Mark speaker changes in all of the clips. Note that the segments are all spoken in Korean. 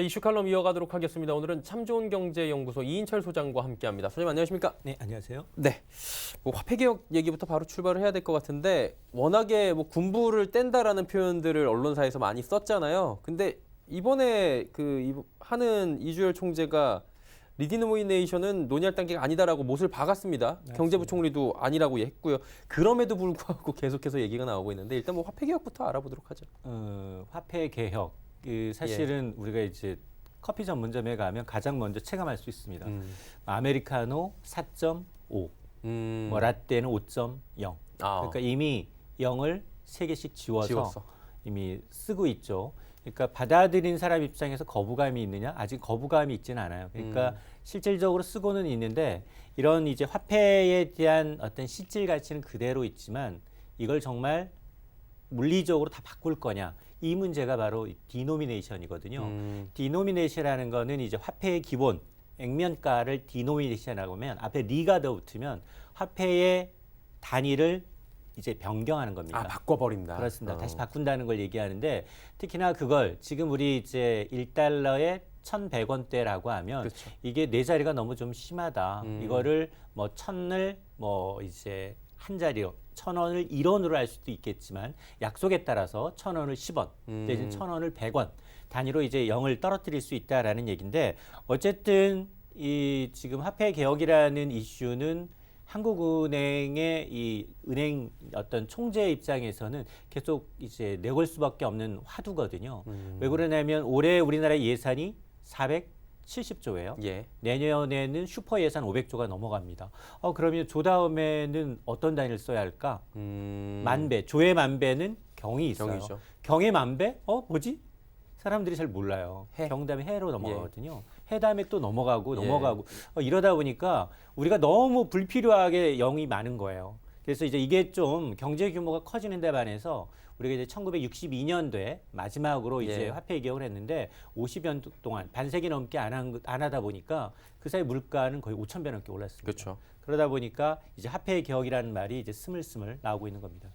Speaker 1: 이슈 칼럼 이어가도록 하겠습니다. 오늘은 참 좋은 경제연구소 이인철 소장과 함께합니다. 소장님 안녕하십니까?
Speaker 2: 네, 안녕하세요.
Speaker 1: 네, 뭐 화폐 개혁 얘기부터 바로 출발을 해야 될 것 같은데 워낙에 뭐 군부를 뗀다라는 표현들을 언론사에서 많이 썼잖아요. 근데 이번에 하는 이주열 총재가 리디노미네이션은 논의할 단계가 아니다라고 못을 박았습니다.
Speaker 2: 맞습니다.
Speaker 1: 경제부총리도 아니라고 했고요. 그럼에도 불구하고 계속해서 얘기가 나오고 있는데 일단 뭐 화폐 개혁부터 알아보도록 하죠.
Speaker 2: 화폐 개혁. 사실은 우리가 이제 커피 전문점에 가면 가장 먼저 체감할 수 있습니다. 아메리카노 4.5, 뭐 라떼는 5.0. 그러니까 이미 0을 3개씩 지워서 이미 쓰고 있죠. 그러니까 받아들인 사람 입장에서 거부감이 있느냐? 아직 거부감이 있지는 않아요. 그러니까 실질적으로 쓰고는 있는데 이런 이제 화폐에 대한 어떤 실질 가치는 그대로 있지만 이걸 정말 물리적으로 다 바꿀 거냐? 이 문제가 바로 디노미네이션이거든요. 디노미네이션이라는 거는 이제 화폐의 기본 액면가를 디노미네이션이라고 하면 앞에 리가 더 붙으면 화폐의 단위를 이제 변경하는 겁니다.
Speaker 1: 아, 바꿔버린다.
Speaker 2: 그렇습니다. 다시 바꾼다는 걸 얘기하는데 특히나 그걸 지금 우리 이제 1달러에 1,100원대라고 하면
Speaker 1: 그렇죠.
Speaker 2: 이게 네 자리가 너무 좀 심하다. 이거를 뭐 1,000을 뭐 이제 한 자리로 1,000원을 1원으로 할 수도 있겠지만 약속에 따라서 1,000원을 10원, 대신 1,000원을 100원 단위로 이제 0을 떨어뜨릴 수 있다라는 얘기인데 어쨌든 이 지금 화폐 개혁이라는 이슈는 한국은행의 이 은행 어떤 총재 입장에서는 계속 이제 내걸 수밖에 없는 화두거든요. 왜 그러냐면 올해 우리나라 예산이 470조예요.
Speaker 1: 예.
Speaker 2: 내년에는 슈퍼 예산 500조가 넘어갑니다. 그러면 조 다음에는 어떤 단위를 써야 할까? 만배, 조의 만배는 경이 있어요.
Speaker 1: 경이죠.
Speaker 2: 경의 만배? 뭐지? 사람들이 잘 몰라요.
Speaker 1: 해.
Speaker 2: 경 다음에 해로 넘어가거든요.
Speaker 1: 예.
Speaker 2: 해 다음에 또 넘어가고
Speaker 1: 예.
Speaker 2: 넘어가고 이러다 보니까 우리가 너무 불필요하게 0이 많은 거예요. 그래서 이제 이게 좀 경제 규모가 커지는 데 반해서 우리가 이제 1962년도에 마지막으로 이제
Speaker 1: 예.
Speaker 2: 화폐 개혁을 했는데 50년 동안 반세기 넘게 안 하다 보니까 그 사이 물가는 거의 5,000배 넘게 올랐습니다.
Speaker 1: 그렇죠.
Speaker 2: 그러다 보니까 이제 화폐 개혁이라는 말이 이제 스물스물 나오고 있는 겁니다.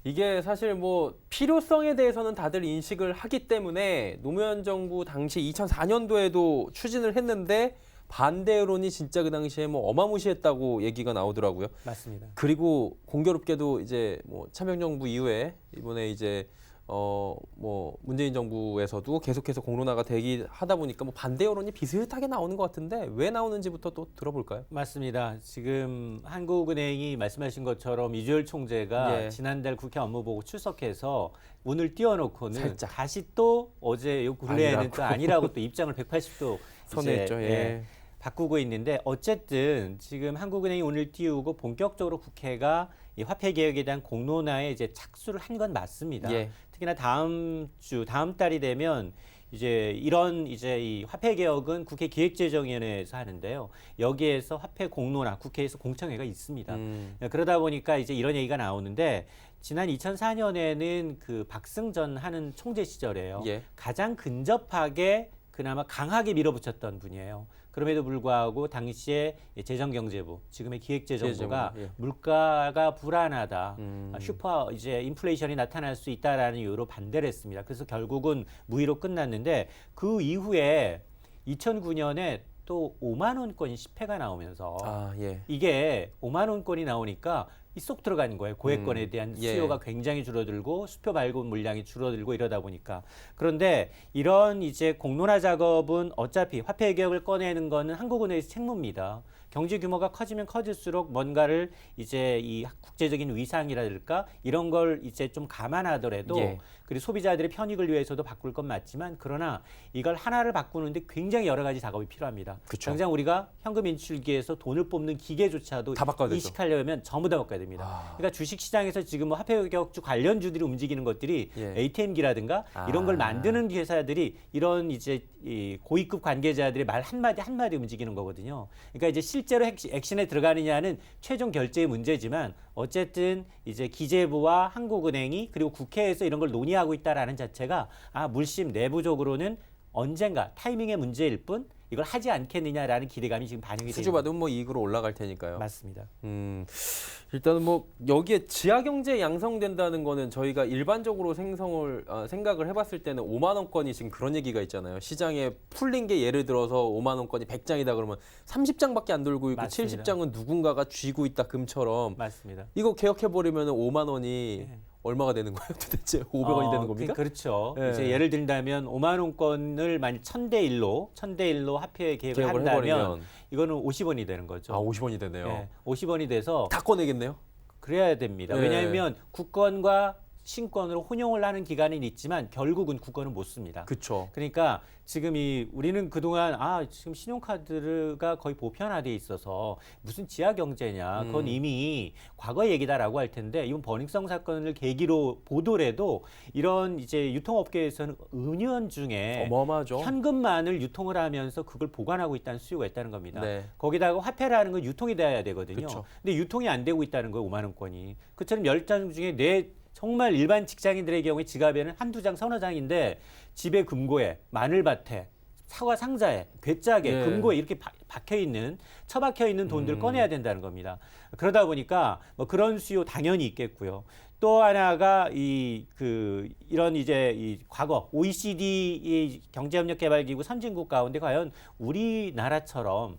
Speaker 1: 이게 사실 뭐 필요성에 대해서는 다들 인식을 하기 때문에 노무현 정부 당시 2004년도에도 추진을 했는데 반대론이 진짜 그 당시에 뭐 어마무시했다고 얘기가 나오더라고요.
Speaker 2: 맞습니다.
Speaker 1: 그리고 공교롭게도 이제 뭐 참여정부 이후에 이번에 이제 뭐 문재인 정부에서도 계속해서 공론화가 되기 하다 보니까 뭐 반대 여론이 비슷하게 나오는 것 같은데 왜 나오는지부터 또 들어볼까요?
Speaker 2: 맞습니다. 지금 한국은행이 말씀하신 것처럼 이주열 총재가
Speaker 1: 예.
Speaker 2: 지난달 국회 업무보고 출석해서 문을 띄워놓고는
Speaker 1: 살짝.
Speaker 2: 다시 또 어제 요 근래에는 또 아니라고 또 입장을 180도
Speaker 1: 선회했죠. 예.
Speaker 2: 바꾸고 있는데 어쨌든 지금 한국은행이 오늘 띄우고 본격적으로 국회가 이 화폐 개혁에 대한 공론화에 이제 착수를 한 건 맞습니다.
Speaker 1: 예.
Speaker 2: 특히나 다음 달이 되면 이제 이런 이제 이 화폐 개혁은 국회 기획재정위원회에서 하는데요. 여기에서 화폐 공론화 국회에서 공청회가 있습니다. 그러다 보니까 이제 이런 얘기가 나오는데 지난 2004년에는 그 박승전 하는 총재 시절에요.
Speaker 1: 예.
Speaker 2: 가장 근접하게 그나마 강하게 밀어붙였던 분이에요. 그럼에도 불구하고 당시에 재정경제부, 지금의 기획재정부가
Speaker 1: 예.
Speaker 2: 물가가 불안하다, 슈퍼 이제 인플레이션이 나타날 수 있다라는 이유로 반대를 했습니다. 그래서 결국은 무의로 끝났는데 그 이후에 2009년에 또 5만 원권이 10회가 나오면서
Speaker 1: 예.
Speaker 2: 이게 5만 원권이 나오니까 쏙 들어가는 거예요. 고액권에 대한 수요가 굉장히 줄어들고 수표 발급 물량이 줄어들고 이러다 보니까. 그런데 이런 이제 공론화 작업은 어차피 화폐 개혁을 꺼내는 거는 한국은행의 책무입니다. 경제 규모가 커지면 커질수록 뭔가를 이제 이 국제적인 위상이랄까 이런 걸 이제 좀 감안하더라도
Speaker 1: 예.
Speaker 2: 그리고 소비자들의 편익을 위해서도 바꿀 건 맞지만 그러나 이걸 하나를 바꾸는데 굉장히 여러 가지 작업이 필요합니다.
Speaker 1: 그쵸.
Speaker 2: 당장 우리가 현금 인출기에서 돈을 뽑는 기계조차도
Speaker 1: 다 바꿔야 되죠.
Speaker 2: 이식하려면 전부 다 바꿔야 됩니다. 그러니까 주식시장에서 지금 뭐 화폐 개혁주 관련주들이 움직이는 것들이
Speaker 1: 예.
Speaker 2: ATM기라든가 이런 걸 만드는 회사들이 이런 이제 이 고위급 관계자들의 말 한마디 움직이는 거거든요. 그러니까 이제 실제로 액션에 들어가느냐는 최종 결제의 문제지만 어쨌든 이제 기재부와 한국은행이 그리고 국회에서 이런 걸 논의하고 있다라는 자체가 물씬 내부적으로는 언젠가 타이밍의 문제일 뿐 이걸 하지 않겠느냐라는 기대감이 지금 반영이
Speaker 1: 수주
Speaker 2: 되는
Speaker 1: 받으면 뭐 이익으로 올라갈 테니까요.
Speaker 2: 맞습니다.
Speaker 1: 일단은 뭐 여기에 지하 경제 양성된다는 거는 저희가 일반적으로 생각을 해봤을 때는 5만 원권이 지금 그런 얘기가 있잖아요. 시장에 풀린 게 예를 들어서 5만 원권이 100장이다 그러면 30장밖에 안 돌고 있고
Speaker 2: 맞습니다.
Speaker 1: 70장은 누군가가 쥐고 있다 금처럼
Speaker 2: 맞습니다.
Speaker 1: 이거 개혁해 버리면 5만 원이
Speaker 2: 네.
Speaker 1: 얼마가 되는 거예요? 도대체 500원이 되는 겁니까?
Speaker 2: 그렇죠.
Speaker 1: 네.
Speaker 2: 이제 예를 들자면 5만 원권을 만약 1000대1로 화폐 계획을
Speaker 1: 개혁을
Speaker 2: 한다면
Speaker 1: 해버리면
Speaker 2: 이거는 50원이 되는 거죠.
Speaker 1: 50원이 되네요.
Speaker 2: 네, 50원이 돼서
Speaker 1: 다 꺼내겠네요.
Speaker 2: 그래야 됩니다.
Speaker 1: 네.
Speaker 2: 왜냐하면 국권과 신권으로 혼용을 하는 기간은 있지만 결국은 국권은 못 씁니다.
Speaker 1: 그렇죠.
Speaker 2: 그러니까 지금 우리는 그동안 지금 신용카드가 거의 보편화돼 있어서 무슨 지하 경제냐 그건 이미 과거 얘기다라고 할 텐데 이번 버닝썬 사건을 계기로 보더라도 이런 이제 유통업계에서는 은연중에
Speaker 1: 어마어마하죠.
Speaker 2: 현금만을 유통을 하면서 그걸 보관하고 있다는 수요가 있다는 겁니다.
Speaker 1: 네.
Speaker 2: 거기다가 화폐라는 건 유통이 돼야 되거든요.
Speaker 1: 그쵸.
Speaker 2: 근데 유통이 안 되고 있다는 거예요. 5만 원권이. 그처럼 10장 중에 정말 일반 직장인들의 경우에 지갑에는 한두 장, 서너 장인데 집에 금고에, 마늘밭에, 사과 상자에, 괴짝에,
Speaker 1: 네.
Speaker 2: 금고에 이렇게 처박혀 있는 돈들을 꺼내야 된다는 겁니다. 그러다 보니까 뭐 그런 수요 당연히 있겠고요. 또 하나가 이런 이제 이 과거 OECD 경제협력개발기구 선진국 가운데 과연 우리나라처럼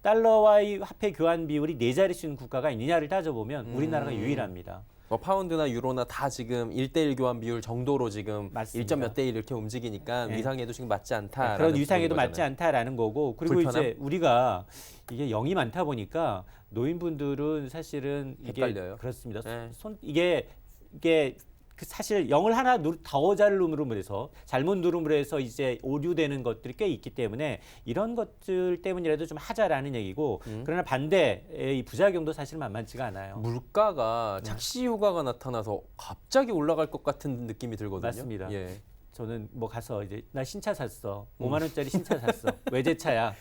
Speaker 2: 달러와의 화폐 교환 비율이 4자릿수 있는 국가가 있느냐를 따져보면 우리나라가 유일합니다.
Speaker 1: 뭐 파운드나 유로나 다 지금 1대1 교환 비율 정도로 지금
Speaker 2: 맞습니다.
Speaker 1: 1점 몇 대 1 이렇게 움직이니까
Speaker 2: 네.
Speaker 1: 위상에도 지금 맞지 않다.
Speaker 2: 그런 위상에도 맞지 않다라는 거고 그리고
Speaker 1: 불편함?
Speaker 2: 이제 우리가 이게 영이 많다 보니까 노인분들은 사실은 이게
Speaker 1: 헷갈려요.
Speaker 2: 그렇습니다.
Speaker 1: 네.
Speaker 2: 이게 사실 0을 하나 더 잘름으로 해서 잘못 누름으로 해서 이제 오류되는 것들이 꽤 있기 때문에 이런 것들 때문이라도 좀 하자라는 얘기고 그러나 반대의 부작용도 사실 만만치가 않아요.
Speaker 1: 물가가 착시 효과가 나타나서 갑자기 올라갈 것 같은 느낌이 들거든요.
Speaker 2: 맞습니다.
Speaker 1: 예.
Speaker 2: 저는 뭐 가서 이제 나 신차 샀어. 5만 원짜리 신차 샀어. 외제차야.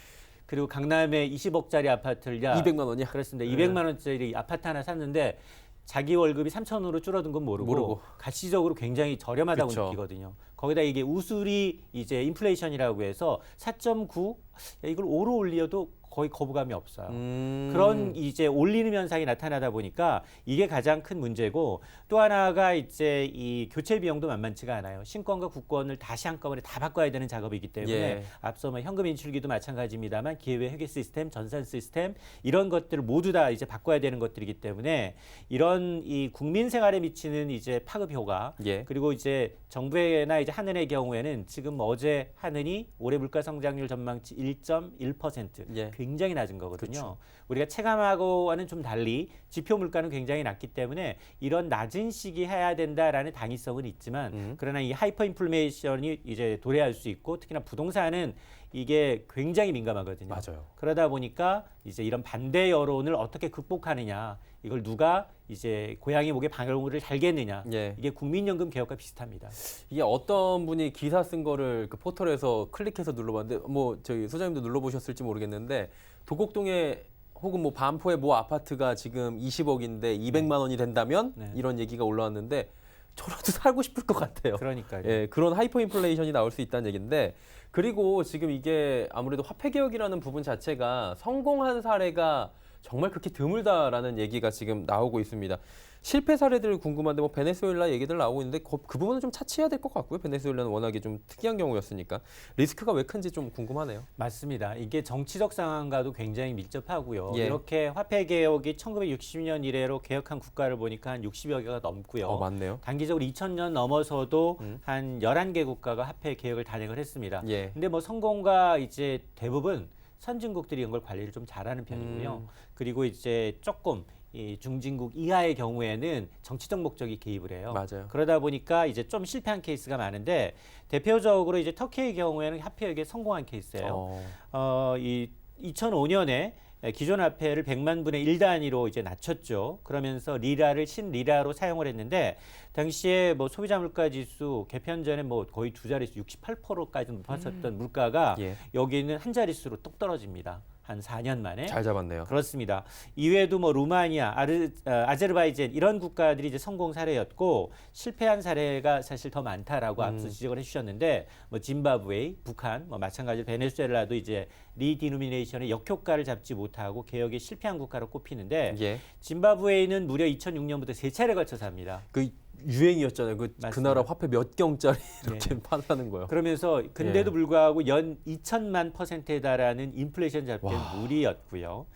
Speaker 2: 그리고 강남에 20억짜리 아파트를
Speaker 1: 200만 원이야?
Speaker 2: 그렇습니다. 200만 원짜리 아파트 하나 샀는데 자기 월급이 3,000원으로 줄어든 건 모르고 가치적으로 굉장히 저렴하다고
Speaker 1: 그쵸.
Speaker 2: 느끼거든요. 거기다 이게 우수리 이제 인플레이션이라고 해서 4.9 이걸 5로 올려도 거의 거부감이 없어요. 그런 이제 올리는 현상이 나타나다 보니까 이게 가장 큰 문제고 또 하나가 이제 이 교체 비용도 만만치가 않아요. 신권과 국권을 다시 한꺼번에 다 바꿔야 되는 작업이기 때문에
Speaker 1: 예.
Speaker 2: 앞서 뭐 현금 인출기도 마찬가지입니다만 기회외 회계 시스템, 전산 시스템 이런 것들을 모두 다 이제 바꿔야 되는 것들이기 때문에 이런 이 국민 생활에 미치는 이제 파급 효과
Speaker 1: 예.
Speaker 2: 그리고 이제 정부나 이제 한은의 경우에는 지금 어제 한은이 올해 물가 성장률 전망치 1.1%
Speaker 1: 예.
Speaker 2: 굉장히 낮은 거거든요.
Speaker 1: 그렇죠.
Speaker 2: 우리가 체감하고와는 좀 달리 지표 물가는 굉장히 낮기 때문에 이런 낮은 시기 해야 된다라는 당위성은 있지만 그러나 이 하이퍼 인플레이션이 이제 도래할 수 있고 특히나 부동산은 이게 굉장히 민감하거든요.
Speaker 1: 맞아요.
Speaker 2: 그러다 보니까 이제 이런 반대 여론을 어떻게 극복하느냐 이걸 누가 이제 고양이 목에 방울을 달겠느냐
Speaker 1: 예.
Speaker 2: 이게 국민연금 개혁과 비슷합니다.
Speaker 1: 이게 어떤 분이 기사 쓴 거를 그 포털에서 클릭해서 눌러봤는데 뭐 저희 소장님도 눌러보셨을지 모르겠는데 도곡동에 혹은 뭐 반포의 모 아파트가 지금 20억인데 200만 원이 된다면
Speaker 2: 네.
Speaker 1: 이런 얘기가 올라왔는데 저라도 살고 싶을 것 같아요.
Speaker 2: 그러니까요.
Speaker 1: 예, 그런 하이퍼 인플레이션이 나올 수 있다는 얘기인데 그리고 지금 이게 아무래도 화폐 개혁이라는 부분 자체가 성공한 사례가 정말 그렇게 드물다라는 얘기가 지금 나오고 있습니다. 실패 사례들 궁금한데 뭐 베네수엘라 얘기들 나오고 있는데 그 부분은 좀 차치해야 될 것 같고요. 베네수엘라는 워낙에 좀 특이한 경우였으니까 리스크가 왜 큰지 좀 궁금하네요.
Speaker 2: 맞습니다. 이게 정치적 상황과도 굉장히 밀접하고요.
Speaker 1: 예.
Speaker 2: 이렇게 화폐 개혁이 1960년 이래로 개혁한 국가를 보니까 한 60여 개가 넘고요.
Speaker 1: 맞네요.
Speaker 2: 단기적으로 2000년 넘어서도 한 11개 국가가 화폐 개혁을 단행을 했습니다.
Speaker 1: 예.
Speaker 2: 근데 뭐 성공과 이제 대부분 선진국들이 이런 걸 관리를 좀 잘하는 편이고요. 그리고 이제 조금 이 중진국 이하의 경우에는 정치적 목적이 개입을 해요.
Speaker 1: 맞아요.
Speaker 2: 그러다 보니까 이제 좀 실패한 케이스가 많은데 대표적으로 이제 터키의 경우에는 화폐에 성공한 케이스예요. 이 2005년에 기존 화폐를 100만 분의 1 단위로 이제 낮췄죠. 그러면서 리라를 신리라로 사용을 했는데 당시에 뭐 소비자 물가 지수 개편 전에 뭐 거의 두 자릿수 68%까지 높았었던 물가가
Speaker 1: 예.
Speaker 2: 여기는 한 자릿수로 뚝 떨어집니다. 한 4년 만에.
Speaker 1: 잘 잡았네요.
Speaker 2: 그렇습니다. 이외에도 뭐 루마니아, 아제르바이잔 이런 국가들이 이제 성공 사례였고 실패한 사례가 사실 더 많다라고 앞서 지적을 해주셨는데 뭐 짐바브웨, 북한, 뭐 마찬가지로 베네수엘라도 이제 리디노미네이션의 역효과를 잡지 못하고 개혁에 실패한 국가로 꼽히는데
Speaker 1: 예.
Speaker 2: 짐바브웨는 무려 2006년부터 3차례 걸쳐서 합니다.
Speaker 1: 그 유행이었잖아요. 그 나라 화폐 몇 경짜리 이렇게
Speaker 2: 네.
Speaker 1: 판다는 거요.
Speaker 2: 그러면서 근데도
Speaker 1: 예.
Speaker 2: 불구하고 연 2천만 %에 달하는 인플레이션 잡기는 무리였고요.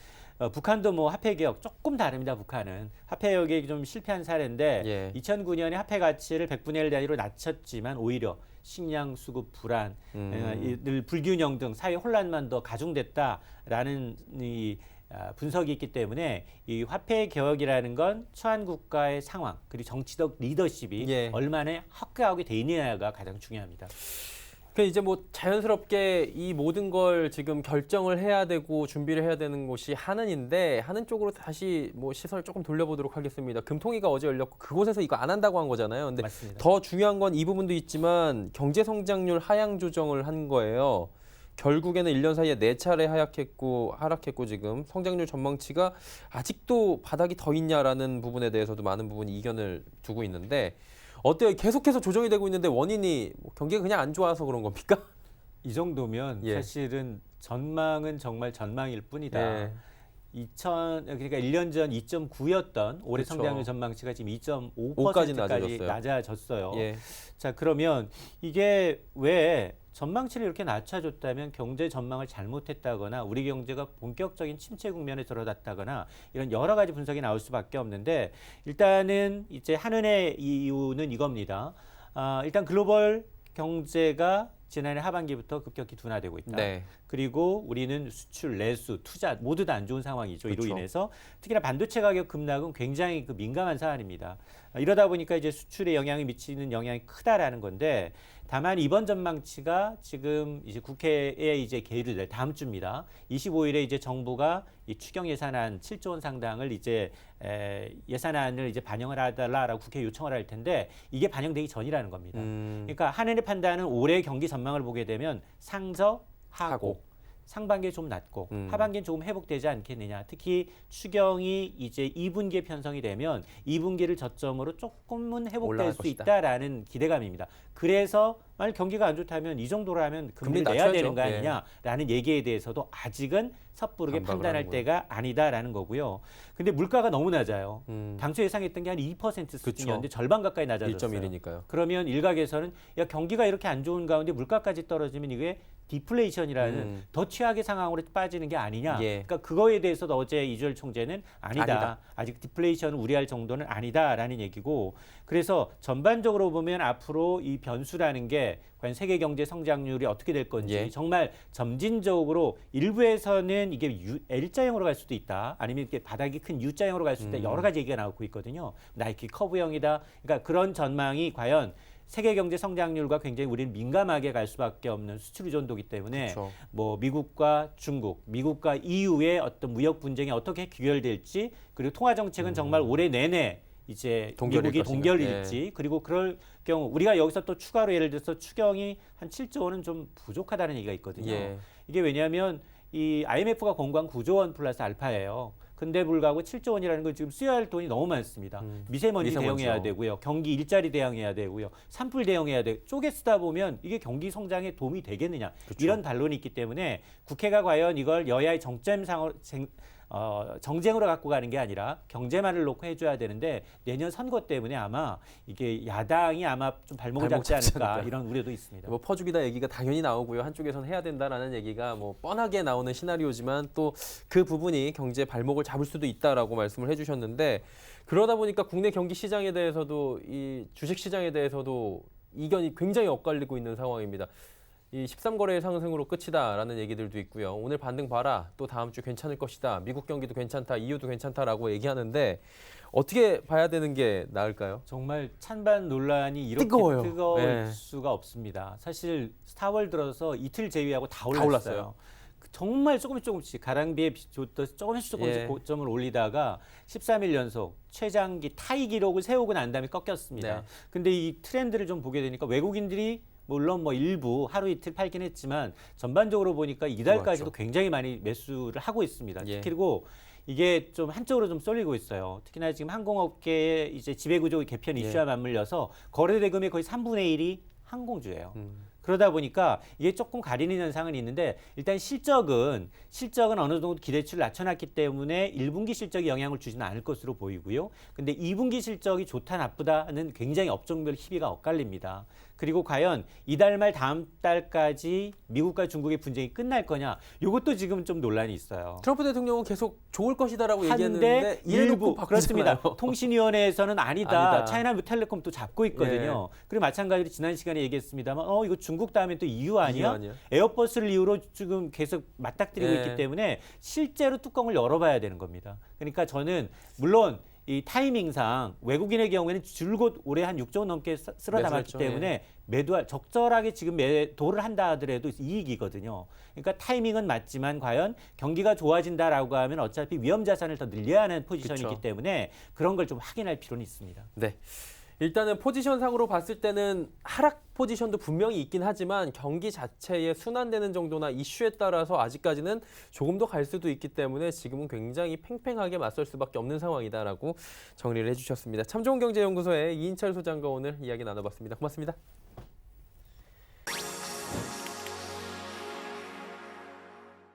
Speaker 2: 북한도 뭐 화폐 개혁 조금 다릅니다. 북한은 화폐 개혁에 좀 실패한 사례인데
Speaker 1: 예.
Speaker 2: 2009년에 화폐 가치를 100분의 1 단위로 낮췄지만 오히려 식량 수급 불안, 불균형 등 사회 혼란만 더 가중됐다라는 이 분석이 있기 때문에 이 화폐 개혁이라는 건 처한 국가의 상황 그리고 정치적 리더십이
Speaker 1: 예.
Speaker 2: 얼마나 확고하게 돼 있느냐가 가장 중요합니다.
Speaker 1: 그 이제 뭐 자연스럽게 이 모든 걸 지금 결정을 해야 되고 준비를 해야 되는 곳이 하는인데 하는 쪽으로 다시 뭐 시선을 조금 돌려보도록 하겠습니다. 금통위가 어제 열렸고 그곳에서 이거 안 한다고 한 거잖아요. 근데
Speaker 2: 맞습니다.
Speaker 1: 더 중요한 건 이 부분도 있지만 경제 성장률 하향 조정을 한 거예요. 결국에는 1년 사이에 4차례 하락했고 지금 성장률 전망치가 아직도 바닥이 더 있냐라는 부분에 대해서도 많은 부분이 이견을 두고 있는데 어때요? 계속해서 조정이 되고 있는데 원인이 뭐 경기가 그냥 안 좋아서 그런 겁니까?
Speaker 2: 이 정도면
Speaker 1: 예.
Speaker 2: 사실은 전망은 정말 전망일 뿐이다.
Speaker 1: 예.
Speaker 2: 그러니까 1년 전 2.9였던 올해
Speaker 1: 그렇죠.
Speaker 2: 성장률 전망치가 지금
Speaker 1: 5까지
Speaker 2: 2.5%까지 낮아졌어요.
Speaker 1: 예.
Speaker 2: 자, 그러면 이게 왜 전망치를 이렇게 낮춰줬다면 경제 전망을 잘못했다거나 우리 경제가 본격적인 침체 국면에 들어갔다거나 이런 여러 가지 분석이 나올 수밖에 없는데 일단은 이제 한은의 이유는 이겁니다. 일단 글로벌 경제가 지난해 하반기부터 급격히 둔화되고 있다.
Speaker 1: 네.
Speaker 2: 그리고 우리는 수출, 내수, 투자 모두 다 안 좋은 상황이죠.
Speaker 1: 그렇죠.
Speaker 2: 이로 인해서 특히나 반도체 가격 급락은 굉장히 민감한 사안입니다. 이러다 보니까 이제 수출에 영향이 미치는 영향이 크다라는 건데 다만 이번 전망치가 지금 이제 국회에 이제 계류를 낼 다음 주입니다. 25일에 이제 정부가 이 추경 예산안 7조 원 상당을 이제 예산안을 이제 반영을 해달라라고 국회에 요청을 할 텐데 이게 반영되기 전이라는 겁니다. 그러니까 한은의 판단은 올해 경기 전망을 보게 되면 상저하고 상반기에 좀 낮고 하반기는 조금 회복되지 않겠느냐. 특히 추경이 이제 2분기에 편성이 되면 2분기를 저점으로 조금은 회복될 수 있다라는 기대감입니다. 그래서 만약 경기가 안 좋다면 이 정도라면 금리를 내야 되는 거 아니냐라는 얘기에 대해서도 아직은 섣부르게 판단할 때가 아니다라는 거고요. 근데 물가가 너무 낮아요. 당초 예상했던 게 한 2% 수준이었는데 절반 가까이 낮아졌어요.
Speaker 1: 1.1이니까요.
Speaker 2: 그러면 일각에서는 야 경기가 이렇게 안 좋은 가운데 물가까지 떨어지면 이게 디플레이션이라는 더 최악의 상황으로 빠지는 게 아니냐.
Speaker 1: 예.
Speaker 2: 그러니까 그거에 대해서도 어제 이주열 총재는 아니다. 아직 디플레이션을 우려할 정도는 아니다라는 얘기고 그래서 전반적으로 보면 앞으로 이 변수라는 게 과연 세계 경제 성장률이 어떻게 될 건지
Speaker 1: 예.
Speaker 2: 정말 점진적으로 일부에서는 이게 L자형으로 갈 수도 있다. 아니면 이렇게 바닥이 큰 U자형으로 갈 수도 있다. 여러 가지 얘기가 나오고 있거든요. 나이키 커브형이다. 그러니까 그런 전망이 과연 세계 경제 성장률과 굉장히 우리는 민감하게 갈 수밖에 없는 수출 의존도이기 때문에
Speaker 1: 그렇죠.
Speaker 2: 뭐 미국과 중국, 미국과 EU의 어떤 무역 분쟁이 어떻게 귀결될지 그리고 통화 정책은 정말 올해 내내 이제 미국이 동결일지 그리고 그럴 경우 우리가 여기서 또 추가로 예를 들어서 추경이 한 7조 원은 좀 부족하다는 얘기가 있거든요.
Speaker 1: 예.
Speaker 2: 이게 왜냐하면 이 IMF가 공고한 9조 원 플러스 알파예요. 근데 불구하고 7조 원이라는 건 지금 쓰여야 할 돈이 너무 많습니다. 미세먼지 대응해야 되고요. 경기 일자리 대응해야 되고요. 산불 대응해야 되고 쪼개 쓰다 보면 이게 경기 성장에 도움이 되겠느냐. 그렇죠. 이런 반론이 있기 때문에 국회가 과연 이걸 여야의 정쟁으로 갖고 가는 게 아니라 경제만을 놓고 해줘야 되는데 내년 선거 때문에 아마 이게 야당이 아마 좀 발목을 잡지 않을까 이런 우려도 있습니다.
Speaker 1: 뭐 퍼주기다 얘기가 당연히 나오고요. 한쪽에서는 해야 된다라는 얘기가 뭐 뻔하게 나오는 시나리오지만 또 그 부분이 경제 발목을 잡을 수도 있다라고 말씀을 해주셨는데 그러다 보니까 국내 경기 시장에 대해서도 이 주식 시장에 대해서도 이견이 굉장히 엇갈리고 있는 상황입니다. 이 13거래의 상승으로 끝이다라는 얘기들도 있고요. 오늘 반등 봐라. 또 다음 주 괜찮을 것이다. 미국 경기도 괜찮다. EU도 괜찮다라고 얘기하는데 어떻게 봐야 되는 게 나을까요?
Speaker 2: 정말 찬반 논란이 이렇게 뜨거울 수가 없습니다. 사실 4월 들어서 이틀 제외하고 다 올랐어요. 정말 조금씩 가랑비에 줬듯 조금씩 고점을 올리다가 13일 연속 최장기 타이 기록을 세우고 난 다음에 꺾였습니다. 근데 이 트렌드를 좀 보게 되니까 외국인들이 물론 뭐 일부 하루 이틀 팔긴 했지만 전반적으로 보니까 이달까지도
Speaker 1: 그렇죠.
Speaker 2: 굉장히 많이 매수를 하고 있습니다.
Speaker 1: 예.
Speaker 2: 그리고 이게 좀 한쪽으로 좀 쏠리고 있어요. 특히나 지금 항공업계의 이제 지배구조 개편
Speaker 1: 예.
Speaker 2: 이슈와 맞물려서 거래 대금의 거의 3분의 1이 항공주예요.
Speaker 1: 음.
Speaker 2: 그러다 보니까 이게 조금 가리는 현상은 있는데 일단 실적은 어느 정도 기대치를 낮춰놨기 때문에 1분기 실적이 영향을 주지는 않을 것으로 보이고요. 근데 2분기 실적이 좋다 나쁘다는 굉장히 업종별 희비가 엇갈립니다. 그리고 과연 이달 말 다음 달까지 미국과 중국의 분쟁이 끝날 거냐? 이것도 지금 좀 논란이 있어요.
Speaker 1: 트럼프 대통령은 계속 좋을 것이다라고
Speaker 2: 하는데
Speaker 1: 얘기했는데
Speaker 2: 일부
Speaker 1: 바꾸잖아요.
Speaker 2: 그렇습니다. 통신위원회에서는 아니다.
Speaker 1: 아니다.
Speaker 2: 차이나 텔레콤 또 잡고 있거든요. 그리고 마찬가지로 지난 시간에 얘기했습니다만 이거 중국 다음에 또 EU 아니야?
Speaker 1: 이유 아니야?
Speaker 2: 에어버스를 이유로 지금 계속 맞닥뜨리고
Speaker 1: 예.
Speaker 2: 있기 때문에 실제로 뚜껑을 열어봐야 되는 겁니다. 그러니까 저는 물론 이 타이밍상 외국인의 경우에는 줄곧 올해 한 6조 원 넘게 쓸어 담았기
Speaker 1: 매수했죠.
Speaker 2: 때문에 매도할 적절하게 지금 매도를 한다 하더라도 이익이거든요. 그러니까 타이밍은 맞지만 과연 경기가 좋아진다라고 하면 어차피 위험 자산을 더 늘려야 하는 포지션이기
Speaker 1: 그쵸.
Speaker 2: 때문에 그런 걸 좀 확인할 필요는 있습니다.
Speaker 1: 네. 일단은 포지션상으로 봤을 때는 하락 포지션도 분명히 있긴 하지만 경기 자체의 순환되는 정도나 이슈에 따라서 아직까지는 조금 더 갈 수도 있기 때문에 지금은 굉장히 팽팽하게 맞설 수밖에 없는 상황이다라고 정리를 해주셨습니다. 참 좋은 경제연구소의 이인철 소장과 오늘 이야기 나눠봤습니다. 고맙습니다.